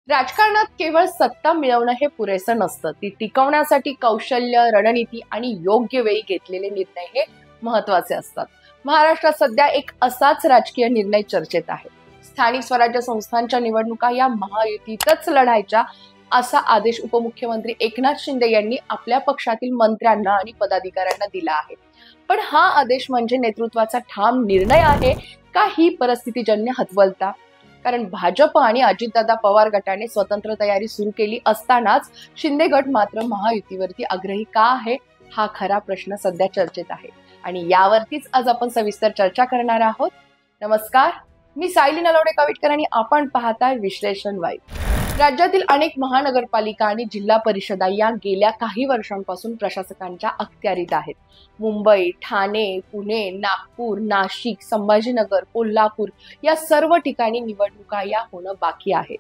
राजकारणात केवळ सत्ता मिळवणं हे पुरेसं नसतं. ती टिकवण्यासाठी कौशल्य, रणनीती आणि योग्य वेळी घेतलेले निर्णय हे महत्वाचे असतात. महाराष्ट्रात सध्या एक असाच राजकीय निर्णय चर्चेत आहे. स्थानिक स्वराज्य संस्थांच्या निवडणुका या महायुतीतच लढायच्या असा आदेश उपमुख्यमंत्री एकनाथ शिंदे यांनी आपल्या पक्षातील मंत्र्यांना आणि पदाधिकाऱ्यांना दिला आहे. पण हा आदेश म्हणजे नेतृत्वाचा ठाम निर्णय आहे का ही परिस्थितीजन्य हतबलता? कारण भाजप आणि अजितदादा पवार गटाने स्वतंत्र तयारी सुरू केली असतानाच शिंदे गट मात्र महायुतीवरती आग्रही का आहे, हा खरा प्रश्न सध्या चर्चेत आहे. आणि यावरतीच आज आपण सविस्तर चर्चा करणार आहोत. नमस्कार, मी सायली नलवडे कविटकर आणि आपण पाहताय विश्लेषण वाईब. राज्यातील अनेक महानगरपालिका आणि जिल्हा परिषदा या गेल्या काही वर्षांपासून प्रशासकांच्या अखत्यारीत आहेत. मुंबई, ठाणे, पुणे, नागपूर, नाशिक, संभाजीनगर, कोल्हापूर या सर्व ठिकाणी निवडणुका या होणं बाकी आहे.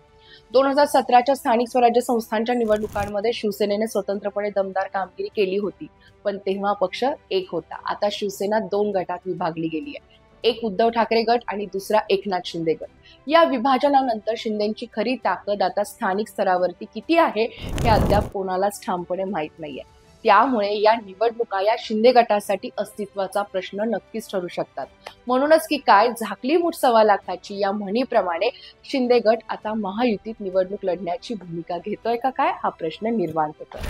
2017च्या स्थानिक स्वराज्य संस्थांच्या निवडणुकांमध्ये शिवसेनेने स्वतंत्रपणे दमदार कामगिरी केली होती, पण तेव्हा पक्ष एक होता. आता शिवसेना 2 गटात विभागली गेली आहे. एक उद्धव ठाकरे गट आणि दुसरा एकनाथ शिंदे गट. या विभाजनानंतर शिंदेची खरी ताकद आता स्थानिक स्तरावरती किती आहे हे अद्याप कोणालाच ठामपणे माहीत नाहीये. त्यामुळे या निवडणुका या शिंदे गटासाठी अस्तित्वाचा प्रश्न नक्कीच ठरू शकतात. म्हणूनच की काय झाकली मूठ 1.25 लाखाची या म्हणीप्रमाणे शिंदे गट आता महायुतीत निवडणूक लढण्याची भूमिका घेतोय का काय, हा प्रश्न निर्माण होतोय.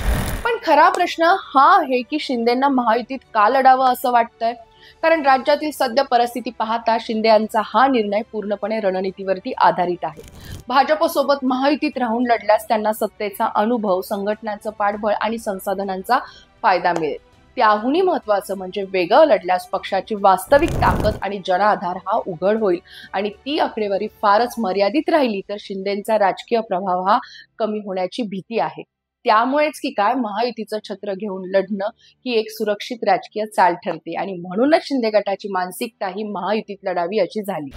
पण खरा प्रश्न हा आहे की शिंदेंना महायुतीत का लढावं असं वाटतंय? कारण राज्यातील सध्या परिस्थिती पाहता शिंदे यांचा हा निर्णय पूर्णपणे रणनीतीवरती आधारित आहे. भाजपसोबत महायुतीत राहून लढल्यास त्यांना सत्तेचा अनुभव, संघटनाचं पाठबळ आणि संसाधनांचा फायदा मिळेल. त्याहूनही महत्वाचं म्हणजे वेगळं लढल्यास पक्षाची वास्तविक ताकद आणि जनाधार हा उघड होईल आणि ती आकडेवारी फारच मर्यादित राहिली तर शिंदेचा राजकीय प्रभाव हा कमी होण्याची भीती आहे. त्यामुळेच की काय महायुतीचं छत्र घेऊन लढणं ही एक सुरक्षित राजकीय चाल ठरते आणि म्हणूनच शिंदे गटाची मानसिकता ही महायुतीत लढावी अशी झाली.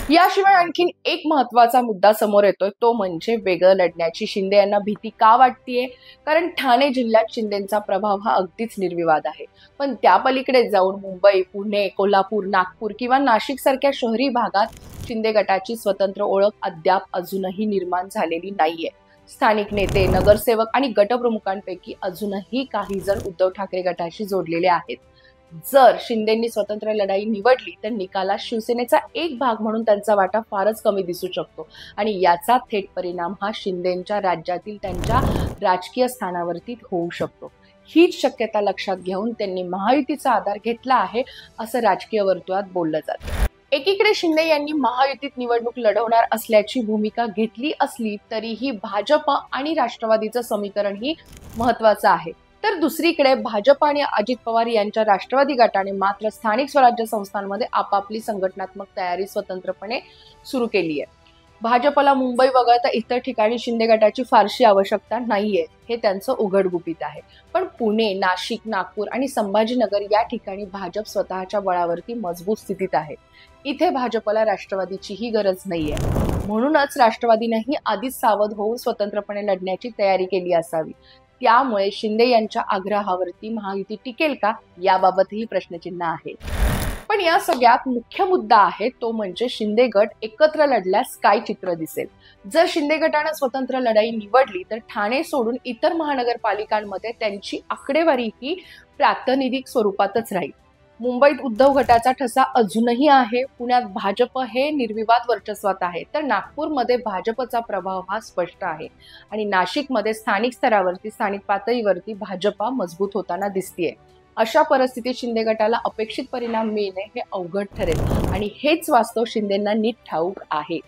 याशिवाय आणखीन एक महत्वाचा मुद्दा समोर येतोय, तो म्हणजे वेगळं लढण्याची शिंदे यांना भीती का वाटतेय? कारण ठाणे जिल्ह्यात शिंदेचा प्रभाव हा अगदीच निर्विवाद आहे. पण त्या पलीकडे जाऊन मुंबई, पुणे, कोल्हापूर, नागपूर किंवा नाशिक सारख्या शहरी भागात शिंदे गटाची स्वतंत्र ओळख अद्याप अजूनही निर्माण झालेली नाहीये. स्थानिक नेते, नगरसेवक आणि गटप्रमुखांपैकी अजूनही काही जण उद्धव ठाकरे गटाशी जोडलेले आहेत. जर शिंदेंनी स्वतंत्र लढाई निवडली तर निकालात शिवसेनेचा एक भाग म्हणून त्यांचा वाटा फारच कमी दिसू शकतो आणि याचा थेट परिणाम हा शिंदेच्या राज्यातील त्यांच्या राजकीय स्थानावरती होऊ शकतो. हीच शक्यता लक्षात घेऊन त्यांनी महायुतीचा आधार घेतला आहे असं राजकीय वर्तुळात बोललं जातं. एकीकडे शिंदे यांनी महायुतीत निवडणूक लढवणार असल्याची भूमिका घेतली असली तरीही भाजप आणि राष्ट्रवादीचं समीकरण ही महत्वाचं आहे. तर दुसरीकडे भाजप आणि अजित पवार यांच्या राष्ट्रवादी गटाने मात्र स्थानिक स्वराज्य संस्थांमध्ये आपापली संघटनात्मक तयारी स्वतंत्रपणे सुरू केली आहे. भाजपला मुंबई वगळता इतर ठिकाणी शिंदे गटाची फारशी आवश्यकता नाहीये, हे त्यांचं उघडगुपित आहे. पण पुणे, नाशिक, नागपूर आणि संभाजीनगर या ठिकाणी भाजप स्वतःच्या बळावरती मजबूत स्थितीत आहे. इथे भाजपला राष्ट्रवादीचीही गरज नाहीये. म्हणूनच राष्ट्रवादीनेही आधीच सावध होऊन स्वतंत्रपणे लढण्याची तयारी केली असावी. त्यामुळे शिंदे यांच्या आग्रहावरती महायुती टिकेल का, याबाबतही प्रश्नचिन्ह आहे. पण या सगळ्यात मुख्य मुद्दा आहे तो म्हणजे शिंदे गट एकत्र लढल्यास काय चित्र दिसेल. जर शिंदे गटाने स्वतंत्र लढाई निवडली तर ठाणे सोडून इतर महानगरपालिकांमध्ये त्यांची आकडेवारी ही प्रातिनिधिक स्वरूपातच राहील. मुंबईत उद्धव गटाचा ठसा अजूनही आहे, पुण्यात भाजप हे निर्विवाद वर्चस्वात आहे, तर नागपूरमध्ये भाजपचा प्रभाव हा स्पष्ट आहे आणि नाशिकमध्ये स्थानिक स्तरावरती, स्थानिक पातळीवरती भाजपा मजबूत होताना दिसतेय. अशा परिस्थितीत शिंदे गटाला अपेक्षित परिणाम मिळणे हे अवघड ठरेल आणि हेच वास्तव शिंदेंना नीट ठाऊक आहे.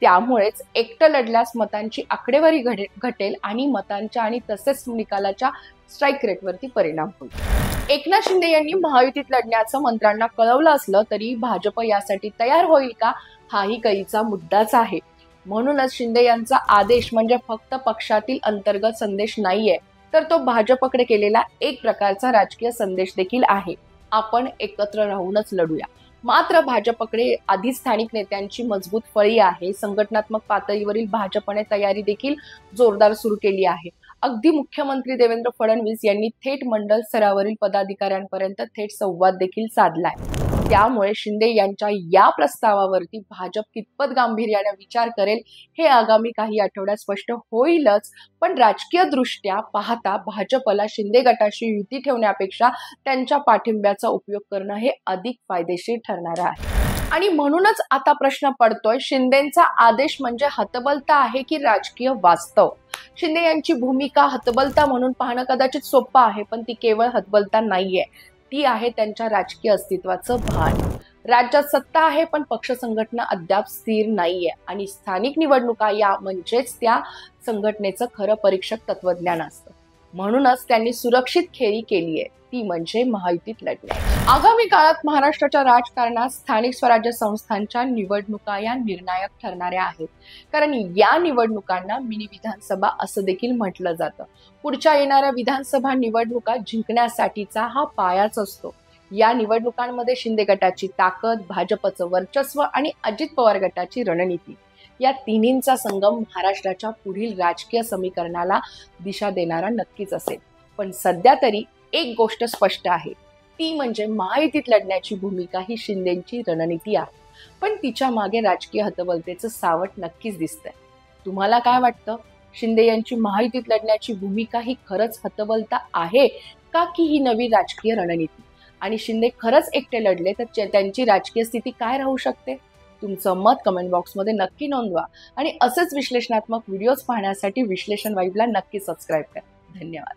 त्यामुळेच एकटं लढल्यास मतांची आकडेवारी घटेल आणि मतांच्या आणि तसेच निकालाच्या स्ट्राईक रेटवरती परिणाम होईल. एकनाथ शिंदे यांनी महायुतीत लढण्याचं मंत्र्यांना कळवलं असलं तरी भाजप यासाठी तयार होईल का, हाही कैचा मुद्दाच आहे. म्हणूनच शिंदे यांचा आदेश म्हणजे फक्त पक्षातील अंतर्गत संदेश नाहीये, तर तो भाजपकडे केलेला एक प्रकारचा राजकीय संदेश देखील आहे. आपण एकत्र राहूनच लढूया. मात्र भाजपकडे आधी स्थानिक नेत्यांची मजबूत फळी आहे. संघटनात्मक पातळीवरील भाजपने तयारी देखील जोरदार सुरू केली आहे. अगदी मुख्यमंत्री देवेंद्र फडणवीस यांनी थेट मंडल स्तरावरील पदाधिकाऱ्यांपर्यंत थेट संवाद देखील साधलाय. त्यामुळे शिंदे यांच्या या प्रस्तावावरती भाजप कितपत गांभीर्याने विचार करेल हे आगामी काही आठवड्यात स्पष्ट होईलच. पण राजकीय दृष्ट्या पाहता भाजपला शिंदे गटाशी युती ठेवण्यापेक्षा त्यांच्या पाठिंब्याचा उपयोग करणं हे अधिक फायदेशीर ठरणार आहे. आणि म्हणूनच आता प्रश्न पडतोय, शिंदेचा आदेश म्हणजे हतबलता आहे की राजकीय वास्तव? शिंदे यांची भूमिका हतबलता म्हणून पाहणं कदाचित सोपं आहे, पण ती केवळ हतबलता नाहीये, ती आहे त्यांच्या राजकीय अस्तित्वाचं भान. राज्यात सत्ता आहे पण पक्ष संघटना अद्याप स्थिर नाहीये आणि स्थानिक निवडणुका या म्हणजेच त्या संघटनेचं खरं परीक्षक तत्वज्ञान असतं. म्हणूनच त्यांनी सुरक्षित खेळी केली आहे, ती म्हणजे महायुतीत लढणे. आगामी काळात महाराष्ट्राच्या राजकारणात स्थानिक स्वराज्य संस्थांच्या निवडणुका या निर्णायक ठरणाऱ्या आहेत. कारण या निवडणुकांना मिनी विधानसभा असं देखील म्हटलं जातं. पुढच्या येणाऱ्या विधानसभा निवडणुका जिंकण्यासाठीचा हा पायाच असतो. या निवडणुकांमध्ये शिंदे गटाची ताकद, भाजपचं वर्चस्व आणि अजित पवार गटाची रणनीती या तिन्हींचा संगम महाराष्ट्राच्या पुढील राजकीय समीकरणाला दिशा देणारा नक्कीच असेल. पण सध्या तरी एक गोष्ट स्पष्ट आहे, ती म्हणजे महायुतीत लढण्याची भूमिका ही शिंदेची रणनीती आहे, पण तिच्या मागे राजकीय हतबलतेचं सावट नक्कीच दिसतंय. तुम्हाला काय वाटतं? शिंदे यांची महायुतीत लढण्याची भूमिका ही खरंच हतबलता आहे का की ही नवी राजकीय रणनीती? आणि शिंदे खरंच एकटे लढले तर त्यांची राजकीय स्थिती काय राहू शकते? तुमचं मत कमेंट बॉक्समध्ये नक्की नोंदवा आणि असेच विश्लेषणात्मक व्हिडिओज पाहण्यासाठी विश्लेषण वाईबला नक्की सबस्क्राईब करा. धन्यवाद.